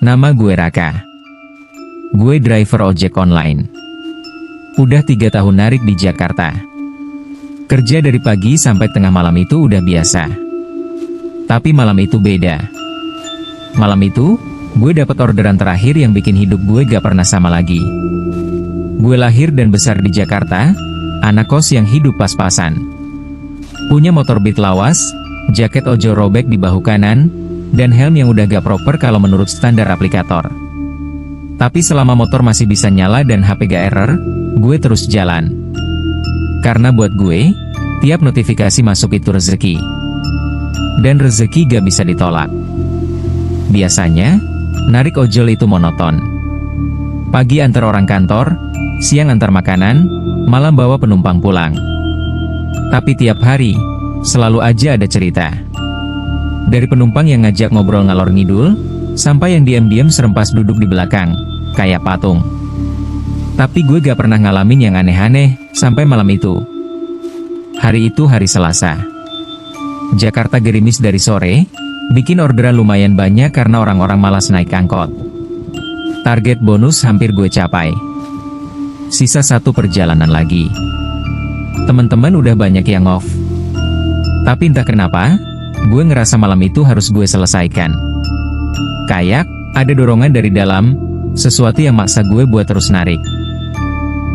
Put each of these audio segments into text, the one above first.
Nama gue Raka. Gue driver ojek online. Udah 3 tahun narik di Jakarta. Kerja dari pagi sampai tengah malam itu udah biasa. Tapi malam itu beda. Malam itu, gue dapat orderan terakhir yang bikin hidup gue gak pernah sama lagi. Gue lahir dan besar di Jakarta, anak kos yang hidup pas-pasan. Punya motor beat lawas, jaket ojol robek di bahu kanan, dan helm yang udah gak proper kalau menurut standar aplikator. Tapi selama motor masih bisa nyala dan HP gak error, gue terus jalan. Karena buat gue, tiap notifikasi masuk itu rezeki. Dan rezeki gak bisa ditolak. Biasanya, narik ojol itu monoton. Pagi antar orang kantor, siang antar makanan, malam bawa penumpang pulang. Tapi tiap hari, selalu aja ada cerita. Dari penumpang yang ngajak ngobrol ngalor ngidul, sampai yang diam-diam serempas duduk di belakang, kayak patung. Tapi gue gak pernah ngalamin yang aneh-aneh, sampai malam itu. Hari itu hari Selasa. Jakarta gerimis dari sore, bikin orderan lumayan banyak karena orang-orang malas naik angkot. Target bonus hampir gue capai. Sisa 1 perjalanan lagi. Teman-teman udah banyak yang off. Tapi entah kenapa, gue ngerasa malam itu harus gue selesaikan. Kayak, ada dorongan dari dalam, sesuatu yang maksa gue buat terus narik.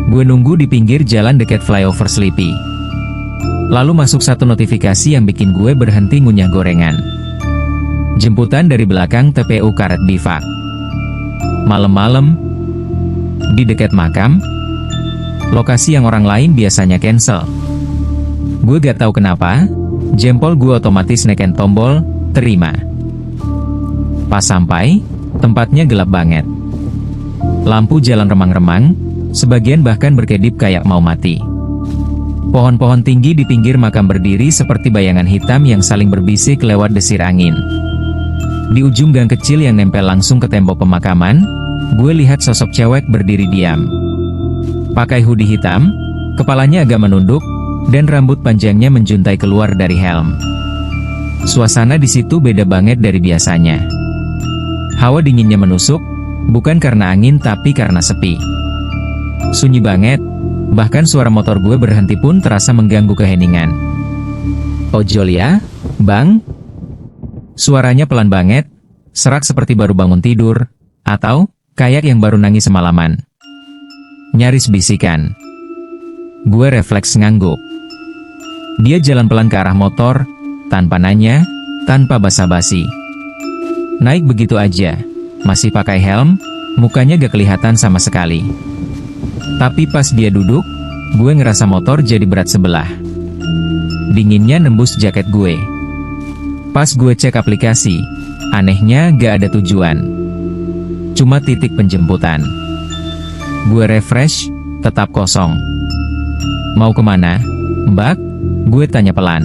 Gue nunggu di pinggir jalan dekat flyover Sleepy. Lalu masuk 1 notifikasi yang bikin gue berhenti ngunyah gorengan. Jemputan dari belakang TPU Karet Bifak. Malam-malam, di dekat makam, lokasi yang orang lain biasanya cancel. Gue gak tahu kenapa, jempol gue otomatis neken tombol, terima. Pas sampai, tempatnya gelap banget. Lampu jalan remang-remang, sebagian bahkan berkedip kayak mau mati. Pohon-pohon tinggi di pinggir makam berdiri seperti bayangan hitam yang saling berbisik lewat desir angin. Di ujung gang kecil yang nempel langsung ke tembok pemakaman, gue lihat sosok cewek berdiri diam. Pakai hoodie hitam, kepalanya agak menunduk, dan rambut panjangnya menjuntai keluar dari helm. Suasana di situ beda banget dari biasanya. Hawa dinginnya menusuk, bukan karena angin tapi karena sepi. Sunyi banget, bahkan suara motor gue berhenti pun terasa mengganggu keheningan. Ojol ya, bang? Suaranya pelan banget, serak seperti baru bangun tidur, atau kayak yang baru nangis semalaman. Nyaris bisikan. Gue refleks ngangguk. Dia jalan pelan ke arah motor, tanpa nanya, tanpa basa-basi. Naik begitu aja, masih pakai helm, mukanya gak kelihatan sama sekali. Tapi pas dia duduk, gue ngerasa motor jadi berat sebelah. Dinginnya nembus jaket gue. Pas gue cek aplikasi, anehnya gak ada tujuan. Cuma titik penjemputan. Gue refresh, tetap kosong. Mau kemana, Mbak? Gue tanya pelan.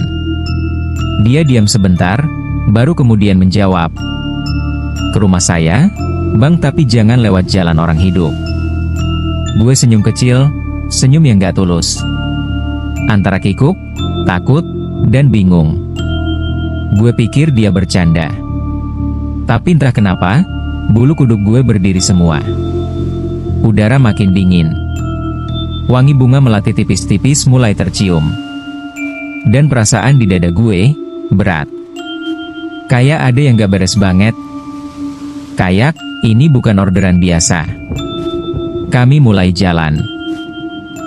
Dia diam sebentar, baru kemudian menjawab. Ke rumah saya, bang, tapi jangan lewat jalan orang hidup. Gue senyum kecil, senyum yang gak tulus. Antara kikuk, takut, dan bingung. Gue pikir dia bercanda. Tapi entah kenapa, bulu kuduk gue berdiri semua. Udara makin dingin. Wangi bunga melati tipis-tipis mulai tercium. Dan perasaan di dada gue, berat. Kayak ada yang gak beres banget. Kayak, ini bukan orderan biasa. Kami mulai jalan.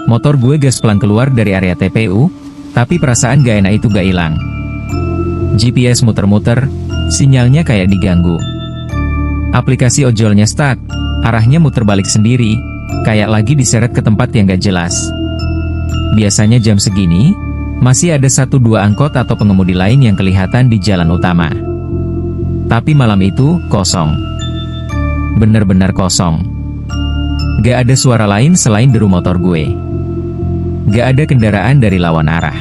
Motor gue gas pelan keluar dari area TPU, tapi perasaan gak enak itu gak hilang. GPS muter-muter, sinyalnya kayak diganggu. Aplikasi ojolnya stuck, arahnya muter balik sendiri, kayak lagi diseret ke tempat yang gak jelas. Biasanya jam segini, masih ada 1-2 angkot atau pengemudi lain yang kelihatan di jalan utama. Tapi malam itu, kosong. Bener-bener kosong. Gak ada suara lain selain deru motor gue. Gak ada kendaraan dari lawan arah.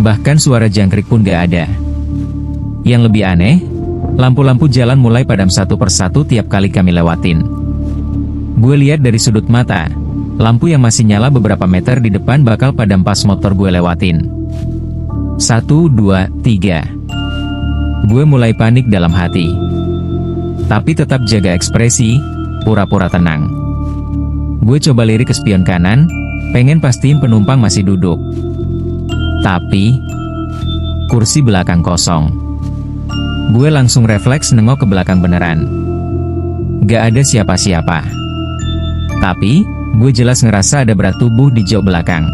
Bahkan suara jangkrik pun gak ada. Yang lebih aneh, lampu-lampu jalan mulai padam satu persatu tiap kali kami lewatin. Gue lihat dari sudut mata, lampu yang masih nyala beberapa meter di depan bakal padam pas motor gue lewatin. 1, 2, 3. Gue mulai panik dalam hati. Tapi tetap jaga ekspresi, pura-pura tenang. Gue coba lirik ke spion kanan, pengen pastiin penumpang masih duduk. Tapi, kursi belakang kosong. Gue langsung refleks nengok ke belakang beneran. Gak ada siapa-siapa. Tapi, gue jelas ngerasa ada berat tubuh di jok belakang.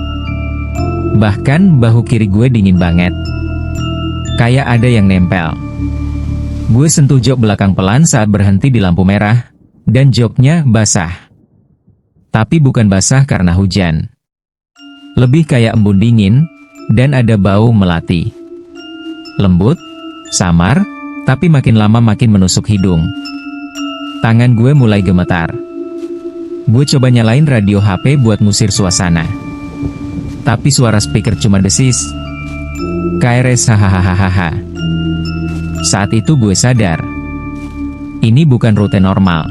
Bahkan, bahu kiri gue dingin banget. Kayak ada yang nempel. Gue sentuh jok belakang pelan saat berhenti di lampu merah, dan joknya basah. Tapi bukan basah karena hujan. Lebih kayak embun dingin, dan ada bau melati. Lembut, samar, tapi makin lama makin menusuk hidung. Tangan gue mulai gemetar. Gue coba nyalain radio HP buat ngusir suasana. Tapi suara speaker cuma desis. KRS hahaha. Saat itu gue sadar, ini bukan rute normal.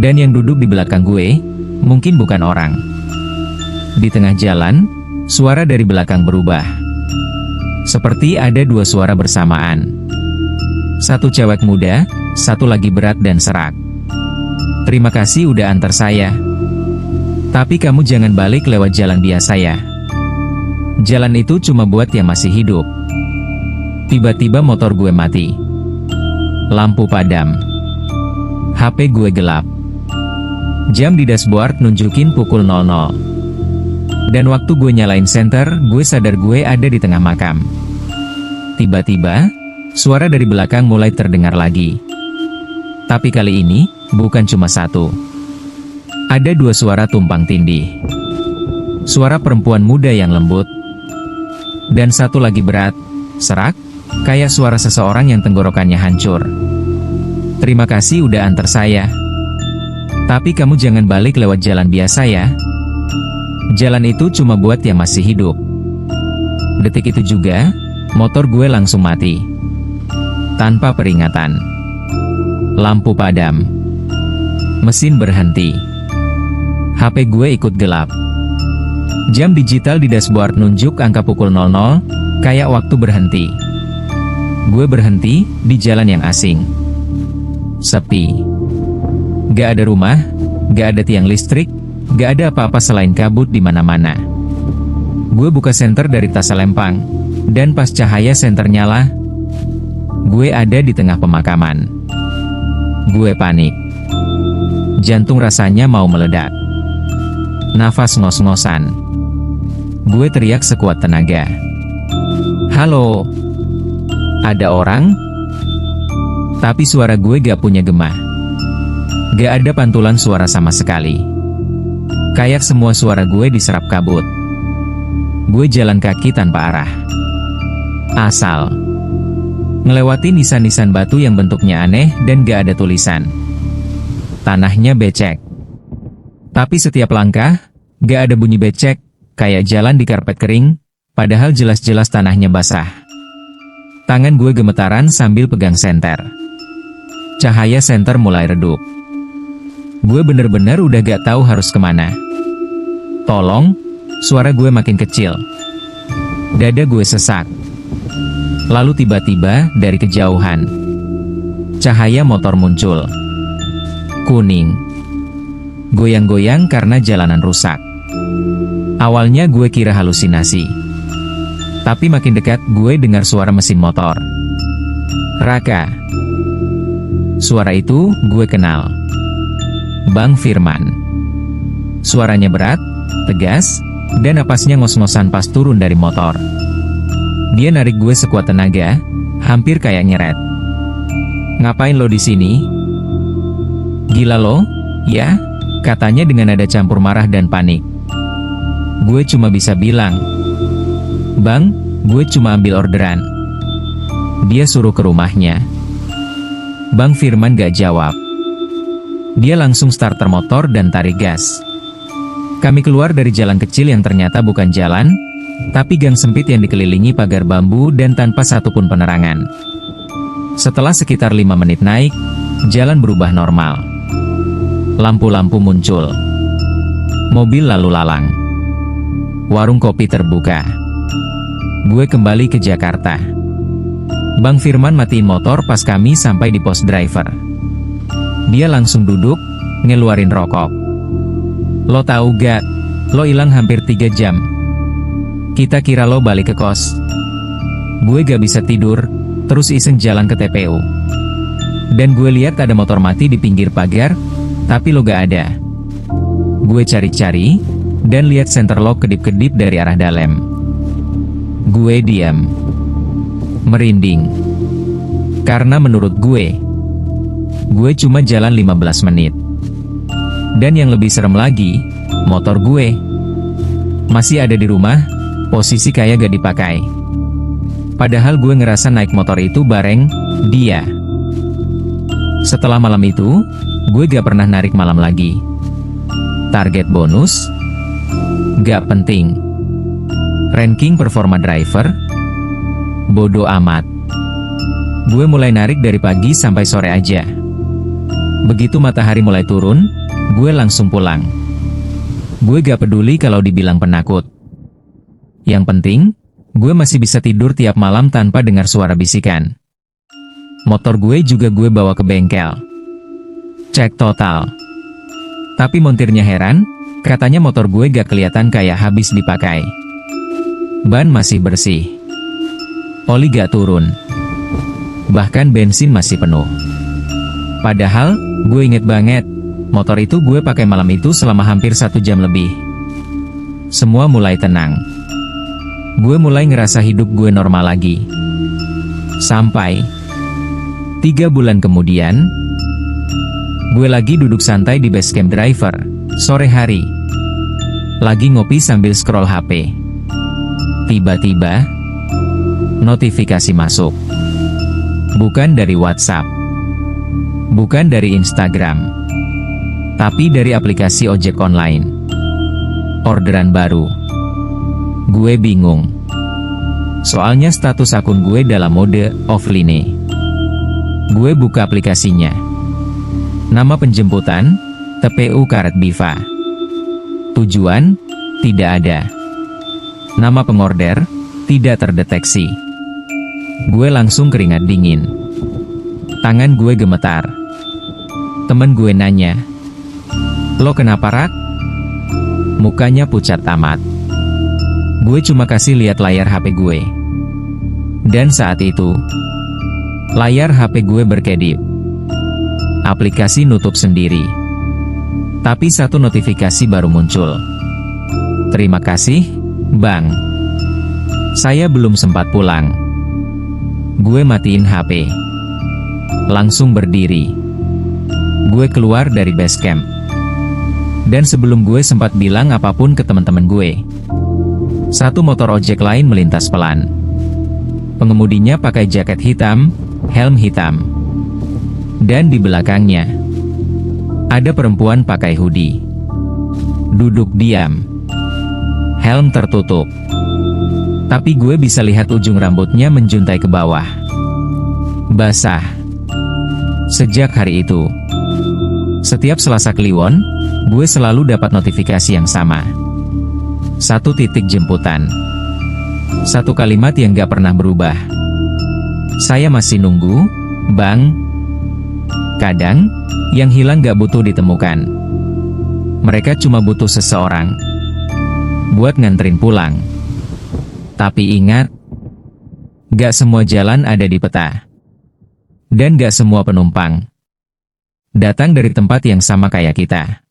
Dan yang duduk di belakang gue, mungkin bukan orang. Di tengah jalan, suara dari belakang berubah. Seperti ada dua suara bersamaan. Satu cewek muda, satu lagi berat dan serak. Terima kasih udah antar saya. Tapi kamu jangan balik lewat jalan biasa ya. Jalan itu cuma buat yang masih hidup. Tiba-tiba motor gue mati. Lampu padam. HP gue gelap. Jam di dashboard nunjukin pukul 00. Dan waktu gue nyalain senter, gue sadar gue ada di tengah makam. Tiba-tiba, suara dari belakang mulai terdengar lagi. Tapi kali ini, bukan cuma satu. Ada dua suara tumpang tindih. Suara perempuan muda yang lembut. Dan satu lagi berat, serak, kayak suara seseorang yang tenggorokannya hancur. Terima kasih udah antar saya. Tapi kamu jangan balik lewat jalan biasa ya. Jalan itu cuma buat yang masih hidup. Detik itu juga, motor gue langsung mati. Tanpa peringatan. Lampu padam. Mesin berhenti. HP gue ikut gelap. Jam digital di dashboard nunjuk angka pukul 00, kayak waktu berhenti. Gue berhenti di jalan yang asing. Sepi. Gak ada rumah, gak ada tiang listrik, gak ada apa-apa selain kabut di mana-mana. Gue buka senter dari tas selempang, dan pas cahaya senter nyala, gue ada di tengah pemakaman. Gue panik. Jantung rasanya mau meledak. Nafas ngos-ngosan. Gue teriak sekuat tenaga. Halo? Ada orang? Tapi suara gue gak punya gema. Gak ada pantulan suara sama sekali. Kayak semua suara gue diserap kabut. Gue jalan kaki tanpa arah. Asal. Ngelewati nisan-nisan batu yang bentuknya aneh dan gak ada tulisan. Tanahnya becek. Tapi setiap langkah, gak ada bunyi becek, kayak jalan di karpet kering, padahal jelas-jelas tanahnya basah. Tangan gue gemetaran sambil pegang senter. Cahaya senter mulai redup. Gue bener-bener udah gak tahu harus kemana. Tolong, suara gue makin kecil. Dada gue sesak. Lalu tiba-tiba dari kejauhan, cahaya motor muncul. Kuning. Goyang-goyang karena jalanan rusak. Awalnya gue kira halusinasi. Tapi makin dekat gue dengar suara mesin motor. Raka. Suara itu gue kenal. Bang Firman. Suaranya berat, tegas, dan napasnya ngos-ngosan pas turun dari motor. Dia narik gue sekuat tenaga, hampir kayak nyeret. Ngapain lo di sini? Gila lo? Ya, katanya dengan nada campur marah dan panik. Gue cuma bisa bilang, Bang, gue cuma ambil orderan. Dia suruh ke rumahnya. Bang Firman gak jawab. Dia langsung starter motor dan tarik gas. Kami keluar dari jalan kecil yang ternyata bukan jalan, tapi gang sempit yang dikelilingi pagar bambu dan tanpa satupun penerangan. Setelah sekitar 5 menit naik, jalan berubah normal. Lampu-lampu muncul. Mobil lalu lalang. Warung kopi terbuka. Gue kembali ke Jakarta. Bang Firman matiin motor pas kami sampai di pos driver. Dia langsung duduk, ngeluarin rokok. Lo tahu gak, lo hilang hampir 3 jam. Kita kira lo balik ke kos. Gue gak bisa tidur, terus iseng jalan ke TPU. Dan gue lihat ada motor mati di pinggir pagar, tapi lo gak ada. Gue cari-cari, dan lihat center lock kedip-kedip dari arah dalam. Gue diam. Merinding. Karena menurut gue cuma jalan 15 menit. Dan yang lebih serem lagi, motor gue masih ada di rumah, posisi kayak gak dipakai. Padahal gue ngerasa naik motor itu bareng dia. Setelah malam itu, gue gak pernah narik malam lagi. Target bonus gak penting. Ranking performa driver bodo amat. Gue mulai narik dari pagi sampai sore aja. Begitu matahari mulai turun, gue langsung pulang. Gue gak peduli kalau dibilang penakut. Yang penting, gue masih bisa tidur tiap malam tanpa dengar suara bisikan. Motor gue juga gue bawa ke bengkel. Cek total. Tapi montirnya heran, katanya motor gue gak kelihatan kayak habis dipakai. Ban masih bersih. Oli gak turun. Bahkan bensin masih penuh. Padahal, gue inget banget, motor itu gue pakai malam itu selama hampir 1 jam lebih. Semua mulai tenang. Gue mulai ngerasa hidup gue normal lagi. Sampai 3 bulan kemudian, gue lagi duduk santai di base camp driver, sore hari. Lagi ngopi sambil scroll HP. Tiba-tiba, notifikasi masuk. Bukan dari WhatsApp. Bukan dari Instagram. Tapi dari aplikasi ojek online. Orderan baru. Gue bingung. Soalnya status akun gue dalam mode offline. Gue buka aplikasinya. Nama penjemputan, TPU Karet Biva. Tujuan, tidak ada. Nama pengorder, tidak terdeteksi. Gue langsung keringat dingin. Tangan gue gemetar. Temen gue nanya, "Lo kenapa, Rak?" Mukanya pucat tamat. Gue cuma kasih lihat layar HP gue. Dan saat itu, layar HP gue berkedip. Aplikasi nutup sendiri. Tapi satu notifikasi baru muncul. "Terima kasih, Bang. Saya belum sempat pulang." Gue matiin HP. Langsung berdiri. Gue keluar dari base camp. Dan sebelum gue sempat bilang apapun ke teman-teman gue, satu motor ojek lain melintas pelan. Pengemudinya pakai jaket hitam, helm hitam. Dan di belakangnya, ada perempuan pakai hoodie. Duduk diam. Helm tertutup. Tapi gue bisa lihat ujung rambutnya menjuntai ke bawah. Basah. Sejak hari itu, setiap Selasa Kliwon, gue selalu dapat notifikasi yang sama. 1 titik jemputan. 1 kalimat yang gak pernah berubah. "Saya masih nunggu, Bang." Kadang, yang hilang gak butuh ditemukan. Mereka cuma butuh seseorang buat nganterin pulang. Tapi ingat, gak semua jalan ada di peta. Dan gak semua penumpang datang dari tempat yang sama kayak kita.